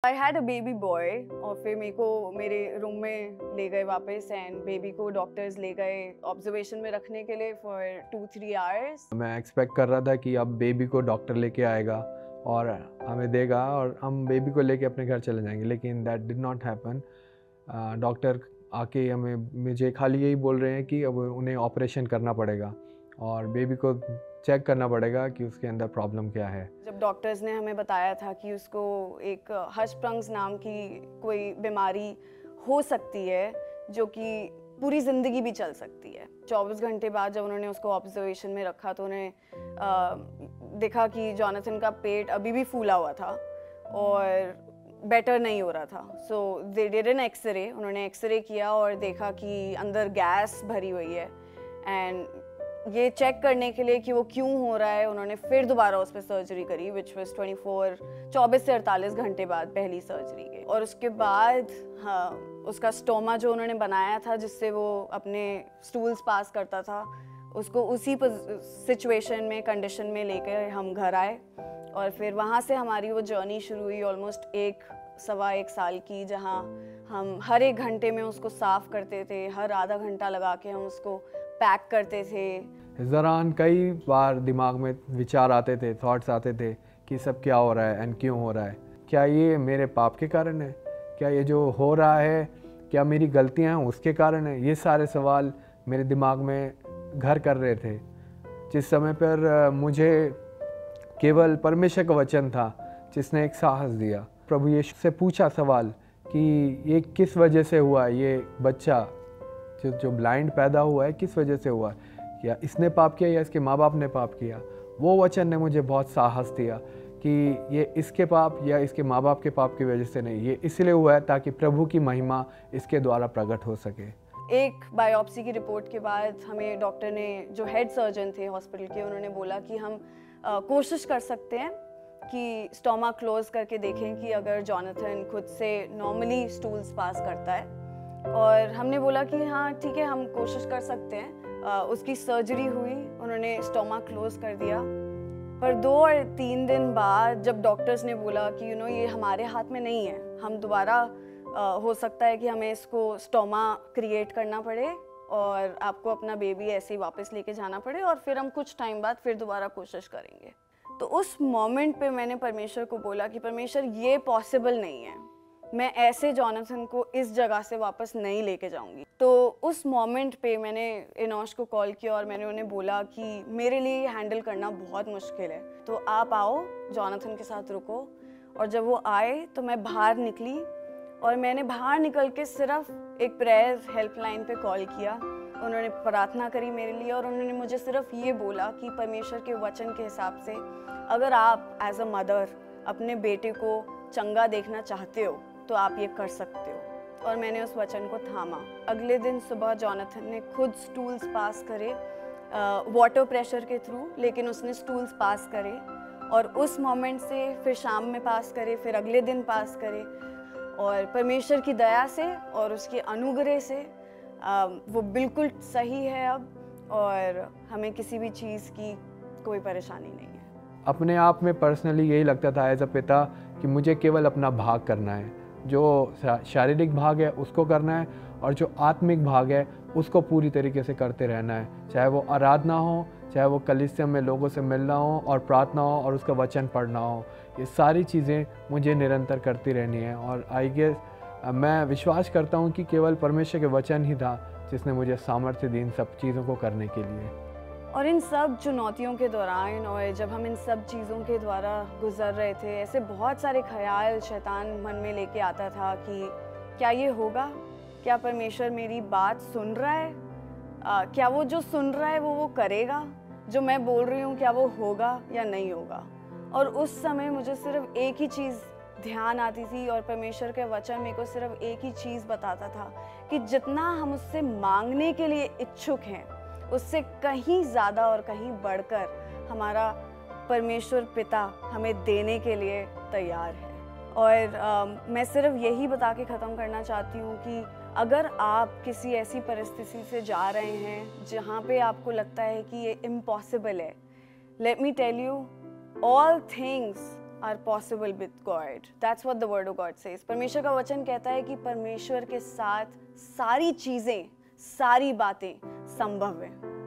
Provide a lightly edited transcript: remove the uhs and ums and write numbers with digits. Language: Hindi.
I had a baby boy और फिर मेरे को मेरे रूम में ले गए वापस एंड बेबी को डॉक्टर्स ले गए ऑब्जर्वेशन में रखने के लिए फॉर 2-3 आवर्स। मैं एक्सपेक्ट कर रहा था कि अब बेबी को डॉक्टर लेके आएगा और हमें देगा और हम बेबी को लेके अपने घर चले जाएंगे, लेकिन that did not happen. Doctor आके मुझे खाली यही बोल रहे हैं कि अब उन्हें ऑपरेशन करना पड़ेगा और बेबी को चेक करना पड़ेगा कि उसके अंदर प्रॉब्लम क्या है। जब डॉक्टर्स ने हमें बताया था कि उसको एक हर्शप्रंग्स नाम की कोई बीमारी हो सकती है जो कि पूरी ज़िंदगी भी चल सकती है। 24 घंटे बाद जब उन्होंने उसको ऑब्जर्वेशन में रखा तो उन्हें देखा कि जॉनथन का पेट अभी भी फूला हुआ था और बेटर नहीं हो रहा था। सो दे डिड एन एक्सरे, उन्होंने एक्सरे किया और देखा कि अंदर गैस भरी हुई है एंड ये चेक करने के लिए कि वो क्यों हो रहा है उन्होंने फिर दोबारा उस पर सर्जरी करी विच वॉज 24 से 48 घंटे बाद पहली सर्जरी के। और उसके बाद हाँ, उसका स्टोमा जो उन्होंने बनाया था जिससे वो अपने स्टूल्स पास करता था, उसको उसी सिचुएशन में कंडीशन में लेकर हम घर आए और फिर वहाँ से हमारी वो जर्नी शुरू हुई ऑलमोस्ट 1-1.25 साल की, जहाँ हम हर एक घंटे में उसको साफ़ करते थे, हर आधा घंटा लगा के हम उसको पैक करते थे। इस दौरान कई बार दिमाग में विचार आते थे, थॉट्स आते थे कि सब क्या हो रहा है एंड क्यों हो रहा है। क्या ये मेरे पाप के कारण है? क्या ये जो हो रहा है क्या मेरी गलतियां हैं उसके कारण है? ये सारे सवाल मेरे दिमाग में घर कर रहे थे। जिस समय पर मुझे केवल परमेश्वर का वचन था जिसने एक साहस दिया। प्रभु यीशु से पूछा सवाल कि ये किस वजह से हुआ, ये बच्चा जो ब्लाइंड पैदा हुआ है किस वजह से हुआ, या इसने पाप किया या इसके माँ बाप ने पाप किया। वो वचन ने मुझे बहुत साहस दिया कि ये इसके पाप या इसके माँ बाप के पाप की वजह से नहीं, ये इसलिए हुआ है ताकि प्रभु की महिमा इसके द्वारा प्रकट हो सके। एक बायोप्सी की रिपोर्ट के बाद हमें डॉक्टर ने, जो हेड सर्जन थे हॉस्पिटल के, उन्होंने बोला कि हम कोशिश कर सकते हैं कि स्टोमा क्लोज करके देखें कि अगर जॉनथन खुद से नॉर्मली स्टूल्स पास करता है। और हमने बोला कि हाँ ठीक है, हम कोशिश कर सकते हैं। उसकी सर्जरी हुई, उन्होंने स्टोमा क्लोज कर दिया। पर 2 और 3 दिन बाद जब डॉक्टर्स ने बोला कि ये हमारे हाथ में नहीं है, हम दोबारा हो सकता है कि हमें इसको स्टोमा क्रिएट करना पड़े और आपको अपना बेबी ऐसे ही वापस लेके जाना पड़े और फिर हम कुछ टाइम बाद फिर दोबारा कोशिश करेंगे। तो उस मोमेंट पे मैंने परमेश्वर को बोला कि परमेश्वर ये पॉसिबल नहीं है, मैं ऐसे जॉनथन को इस जगह से वापस नहीं लेके जाऊंगी। तो उस मोमेंट पे मैंने इनोश को कॉल किया और मैंने उन्हें बोला कि मेरे लिए हैंडल करना बहुत मुश्किल है, तो आप आओ जॉनथन के साथ रुको। और जब वो आए तो मैं बाहर निकली और मैंने बाहर निकल के सिर्फ एक प्रेयर हेल्पलाइन पे कॉल किया। उन्होंने प्रार्थना करी मेरे लिए और उन्होंने मुझे सिर्फ ये बोला कि परमेश्वर के वचन के हिसाब से अगर आप एज अ मदर अपने बेटे को चंगा देखना चाहते हो तो आप ये कर सकते हो। और मैंने उस वचन को थामा। अगले दिन सुबह जॉनथन ने खुद स्टूल्स पास करे, वाटर प्रेशर के थ्रू, लेकिन उसने स्टूल्स पास करे और उस मोमेंट से फिर शाम में पास करे, फिर अगले दिन पास करे। और परमेश्वर की दया से और उसके अनुग्रह से वो बिल्कुल सही है अब और हमें किसी भी चीज़ की कोई परेशानी नहीं है। अपने आप में पर्सनली यही लगता था एज अ पिता कि मुझे केवल अपना भाग करना है, जो शारीरिक भाग है उसको करना है और जो आत्मिक भाग है उसको पूरी तरीके से करते रहना है, चाहे वो आराधना हो, चाहे वो कलीसिया में लोगों से मिलना हो और प्रार्थना हो और उसका वचन पढ़ना हो। ये सारी चीज़ें मुझे निरंतर करती रहनी है। और आई गेस मैं विश्वास करता हूँ कि केवल परमेश्वर के वचन ही था जिसने मुझे सामर्थ्य दी इन सब चीज़ों को करने के लिए। और इन सब चुनौतियों के दौरान और जब हम इन सब चीज़ों के द्वारा गुजर रहे थे, ऐसे बहुत सारे ख्याल शैतान मन में लेके आता था कि क्या ये होगा, क्या परमेश्वर मेरी बात सुन रहा है, क्या वो जो सुन रहा है वो करेगा, जो मैं बोल रही हूँ क्या वो होगा या नहीं होगा। और उस समय मुझे सिर्फ एक ही चीज़ ध्यान आती थी और परमेश्वर के वचन मेरे को सिर्फ एक ही चीज़ बताता था कि जितना हम उससे मांगने के लिए इच्छुक हैं उससे कहीं ज़्यादा और कहीं बढ़कर हमारा परमेश्वर पिता हमें देने के लिए तैयार है। और मैं सिर्फ यही बता के ख़त्म करना चाहती हूँ कि अगर आप किसी ऐसी परिस्थिति से जा रहे हैं जहाँ पे आपको लगता है कि ये इम्पॉसिबल है, let me tell you, all things are possible with God. That's what the word of God says. परमेश्वर का वचन कहता है कि परमेश्वर के साथ सारी चीजें, सारी बातें संभव है.